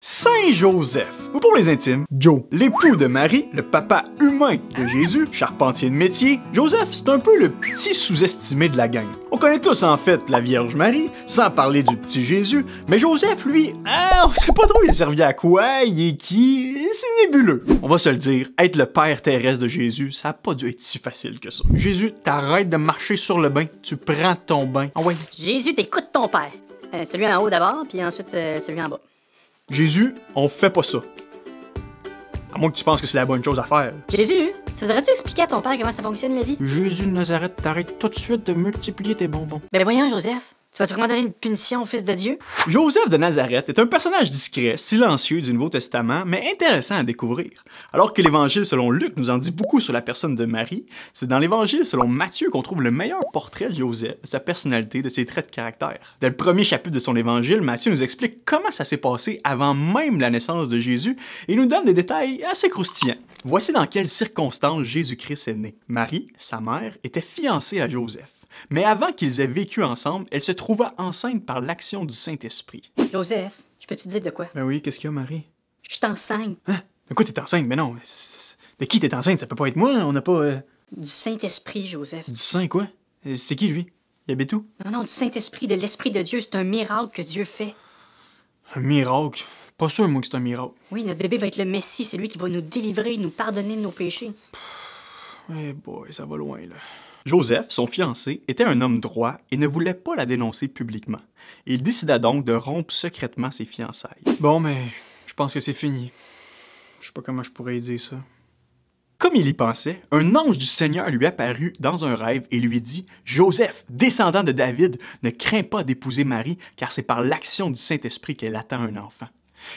Saint Joseph, ou pour les intimes, Joe. L'époux de Marie, le papa humain de Jésus, charpentier de métier, Joseph, c'est un peu le petit sous-estimé de la gang. On connaît tous en fait la Vierge Marie, sans parler du petit Jésus, mais Joseph, lui, on sait pas trop il a servi à quoi, il est qui, c'est nébuleux. On va se le dire, être le père terrestre de Jésus, ça a pas dû être si facile que ça. Jésus, t'arrêtes de marcher sur le bain, tu prends ton bain. Ah ouais. Jésus, t'écoutes ton père. Celui en haut d'abord, puis ensuite celui en bas. Jésus, on fait pas ça. À moins que tu penses que c'est la bonne chose à faire. Jésus, tu voudrais-tu expliquer à ton père comment ça fonctionne la vie? Jésus de Nazareth, t'arrêtes tout de suite de multiplier tes bonbons. Ben voyons, Joseph. Tu vas-tu vraiment donner une punition au fils de Dieu? Joseph de Nazareth est un personnage discret, silencieux du Nouveau Testament, mais intéressant à découvrir. Alors que l'Évangile selon Luc nous en dit beaucoup sur la personne de Marie, c'est dans l'Évangile selon Matthieu qu'on trouve le meilleur portrait de Joseph, de sa personnalité, de ses traits de caractère. Dès le premier chapitre de son Évangile, Matthieu nous explique comment ça s'est passé avant même la naissance de Jésus et nous donne des détails assez croustillants. Voici dans quelles circonstances Jésus-Christ est né. Marie, sa mère, était fiancée à Joseph. Mais avant qu'ils aient vécu ensemble, elle se trouva enceinte par l'action du Saint-Esprit. Joseph, je peux te dire de quoi? Ben oui, qu'est-ce qu'il y a, Marie? Je suis enceinte. Hein? De quoi t'es enceinte? Mais non, de qui t'es enceinte? Ça peut pas être moi, on n'a pas... Du Saint-Esprit, Joseph. Du Saint quoi? C'est qui, lui? Il habite où? Non, du Saint-Esprit, de l'Esprit de Dieu. C'est un miracle que Dieu fait. Un miracle? Pas sûr, moi, que c'est un miracle. Oui, notre bébé va être le Messie. C'est lui qui va nous délivrer, nous pardonner de nos péchés. Eh boy, ça va loin, là. Joseph, son fiancé, était un homme droit et ne voulait pas la dénoncer publiquement. Il décida donc de rompre secrètement ses fiançailles. Bon, mais je pense que c'est fini. Je sais pas comment je pourrais dire ça. Comme il y pensait, un ange du Seigneur lui apparut dans un rêve et lui dit « Joseph, descendant de David, ne crains pas d'épouser Marie, car c'est par l'action du Saint-Esprit qu'elle attend un enfant.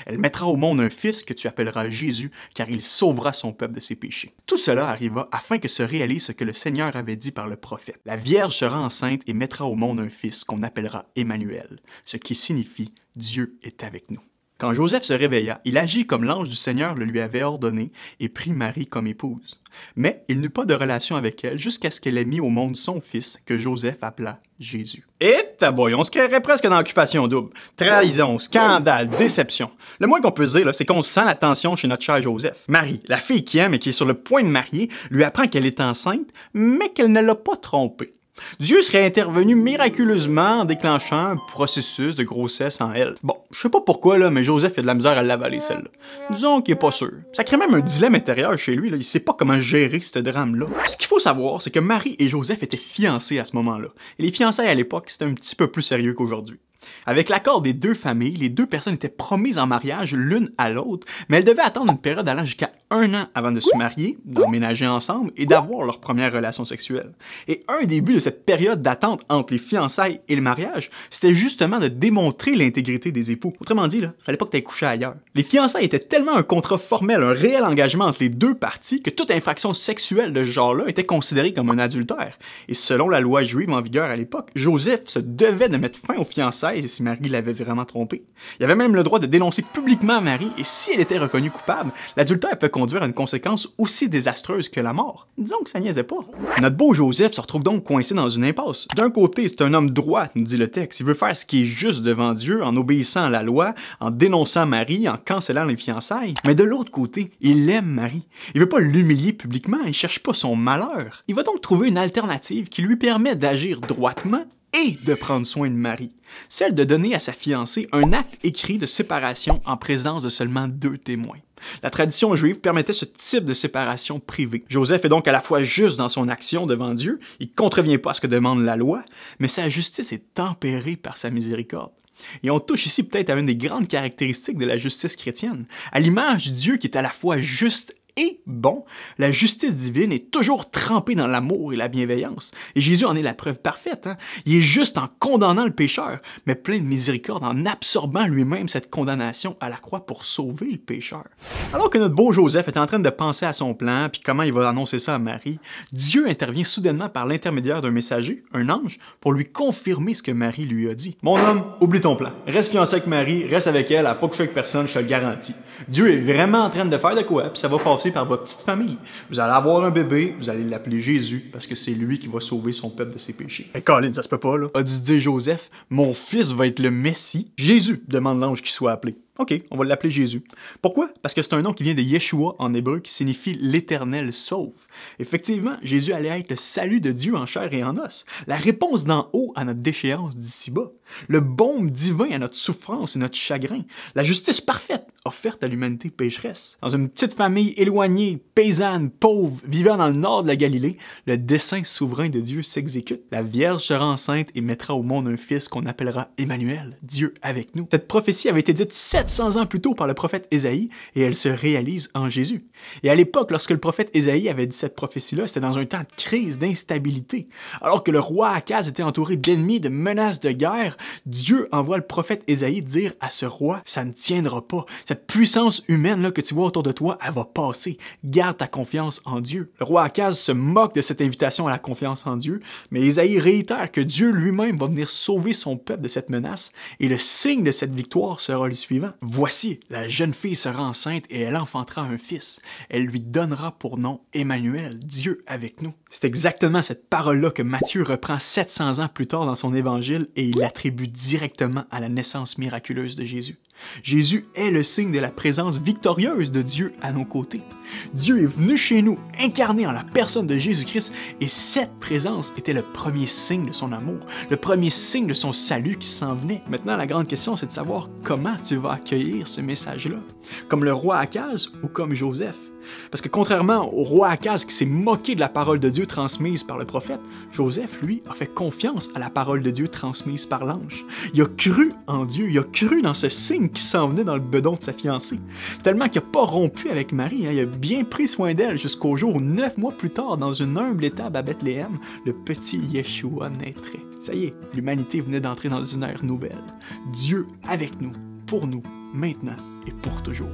Elle mettra au monde un fils que tu appelleras Jésus, car il sauvera son peuple de ses péchés. » Tout cela arriva afin que se réalise ce que le Seigneur avait dit par le prophète. La Vierge sera enceinte et mettra au monde un fils qu'on appellera Emmanuel, ce qui signifie « Dieu est avec nous ». Quand Joseph se réveilla, il agit comme l'ange du Seigneur le lui avait ordonné et prit Marie comme épouse. Mais il n'eut pas de relation avec elle jusqu'à ce qu'elle ait mis au monde son fils, que Joseph appela Jésus. Et taboy, on se créerait presque dans l'occupation double. Trahison, scandale, déception. Le moins qu'on peut se dire, c'est qu'on sent la tension chez notre cher Joseph. Marie, la fille qui aime et qui est sur le point de marier, lui apprend qu'elle est enceinte, mais qu'elle ne l'a pas trompée. Dieu serait intervenu miraculeusement en déclenchant un processus de grossesse en elle. Bon, je sais pas pourquoi, là, mais Joseph a de la misère à l'avaler, celle-là. Disons qu'il est pas sûr. Ça crée même un dilemme intérieur chez lui, là. Il sait pas comment gérer ce drame-là. Ce qu'il faut savoir, c'est que Marie et Joseph étaient fiancés à ce moment-là. Et les fiançailles à l'époque, c'était un petit peu plus sérieux qu'aujourd'hui. Avec l'accord des deux familles, les deux personnes étaient promises en mariage l'une à l'autre, mais elles devaient attendre une période allant jusqu'à 1 an avant de se marier, d'emménager ensemble et d'avoir leur première relation sexuelle. Et un des buts de cette période d'attente entre les fiançailles et le mariage, c'était justement de démontrer l'intégrité des époux. Autrement dit, là, fallait pas que tu aies couché ailleurs. Les fiançailles étaient tellement un contrat formel, un réel engagement entre les deux parties, que toute infraction sexuelle de ce genre-là était considérée comme un adultère. Et selon la loi juive en vigueur à l'époque, Joseph se devait de mettre fin aux fiançailles si Marie l'avait vraiment trompé. Il avait même le droit de dénoncer publiquement Marie et si elle était reconnue coupable, l'adultère peut conduire à une conséquence aussi désastreuse que la mort. Disons que ça niaisait pas. Notre beau Joseph se retrouve donc coincé dans une impasse. D'un côté, c'est un homme droit, nous dit le texte. Il veut faire ce qui est juste devant Dieu en obéissant à la loi, en dénonçant Marie, en cancellant les fiançailles. Mais de l'autre côté, il aime Marie. Il veut pas l'humilier publiquement, il cherche pas son malheur. Il va donc trouver une alternative qui lui permet d'agir droitement et de prendre soin de Marie, celle de donner à sa fiancée un acte écrit de séparation en présence de seulement 2 témoins. La tradition juive permettait ce type de séparation privée. Joseph est donc à la fois juste dans son action devant Dieu, il ne contrevient pas à ce que demande la loi, mais sa justice est tempérée par sa miséricorde. Et on touche ici peut-être à une des grandes caractéristiques de la justice chrétienne. À l'image du Dieu qui est à la fois juste et bon, la justice divine est toujours trempée dans l'amour et la bienveillance. Et Jésus en est la preuve parfaite. Hein? Il est juste en condamnant le pécheur, mais plein de miséricorde en absorbant lui-même cette condamnation à la croix pour sauver le pécheur. Alors que notre beau Joseph est en train de penser à son plan, puis comment il va annoncer ça à Marie, Dieu intervient soudainement par l'intermédiaire d'un messager, un ange, pour lui confirmer ce que Marie lui a dit. « Mon homme, oublie ton plan. Reste fiancé avec Marie, reste avec elle, elle n'a pas couché avec personne, je te le garantis. Dieu est vraiment en train de faire de quoi, puis ça va passer par votre petite famille. Vous allez avoir un bébé, vous allez l'appeler Jésus, parce que c'est lui qui va sauver son peuple de ses péchés. » Mais Colin, ça se peut pas, là. A dû dire Joseph, mon fils va être le Messie. Jésus demande l'ange qui soit appelé. OK, on va l'appeler Jésus. Pourquoi? Parce que c'est un nom qui vient de Yeshua en hébreu, qui signifie l'Éternel sauve. Effectivement, Jésus allait être le salut de Dieu en chair et en os, la réponse d'en haut à notre déchéance d'ici-bas, le baume divin à notre souffrance et notre chagrin, la justice parfaite offerte à l'humanité pécheresse. Dans une petite famille éloignée, paysanne, pauvre, vivant dans le nord de la Galilée, le dessein souverain de Dieu s'exécute. La Vierge sera enceinte et mettra au monde un fils qu'on appellera Emmanuel, Dieu avec nous. Cette prophétie avait été dite 700 ans plus tôt par le prophète Ésaïe et elle se réalise en Jésus. Et à l'époque, lorsque le prophète Ésaïe avait dit cette prophétie-là, c'était dans un temps de crise, d'instabilité. Alors que le roi Akaz était entouré d'ennemis, de menaces de guerre, Dieu envoie le prophète Ésaïe dire à ce roi, ça ne tiendra pas. Cette puissance humaine là, que tu vois autour de toi, elle va passer. Garde ta confiance en Dieu. Le roi Akaz se moque de cette invitation à la confiance en Dieu, mais Ésaïe réitère que Dieu lui-même va venir sauver son peuple de cette menace et le signe de cette victoire sera le suivant. Voici, la jeune fille sera enceinte et elle enfantera un fils. Elle lui donnera pour nom Emmanuel, Dieu avec nous. C'est exactement cette parole-là que Matthieu reprend 700 ans plus tard dans son évangile et il l'attribue directement à la naissance miraculeuse de Jésus. Jésus est le signe de la présence victorieuse de Dieu à nos côtés. Dieu est venu chez nous, incarné en la personne de Jésus-Christ, et cette présence était le premier signe de son amour, le premier signe de son salut qui s'en venait. Maintenant, la grande question, c'est de savoir comment tu vas accueillir ce message-là. Comme le roi Akaz ou comme Joseph? Parce que contrairement au roi Akaz qui s'est moqué de la parole de Dieu transmise par le prophète, Joseph, lui, a fait confiance à la parole de Dieu transmise par l'ange. Il a cru en Dieu, il a cru dans ce signe qui s'en venait dans le bedon de sa fiancée. Tellement qu'il n'a pas rompu avec Marie, il a bien pris soin d'elle jusqu'au jour où 9 mois plus tard, dans une humble étable à Bethléem, le petit Yeshua naîtrait. Ça y est, l'humanité venait d'entrer dans une ère nouvelle. Dieu avec nous, pour nous, maintenant et pour toujours.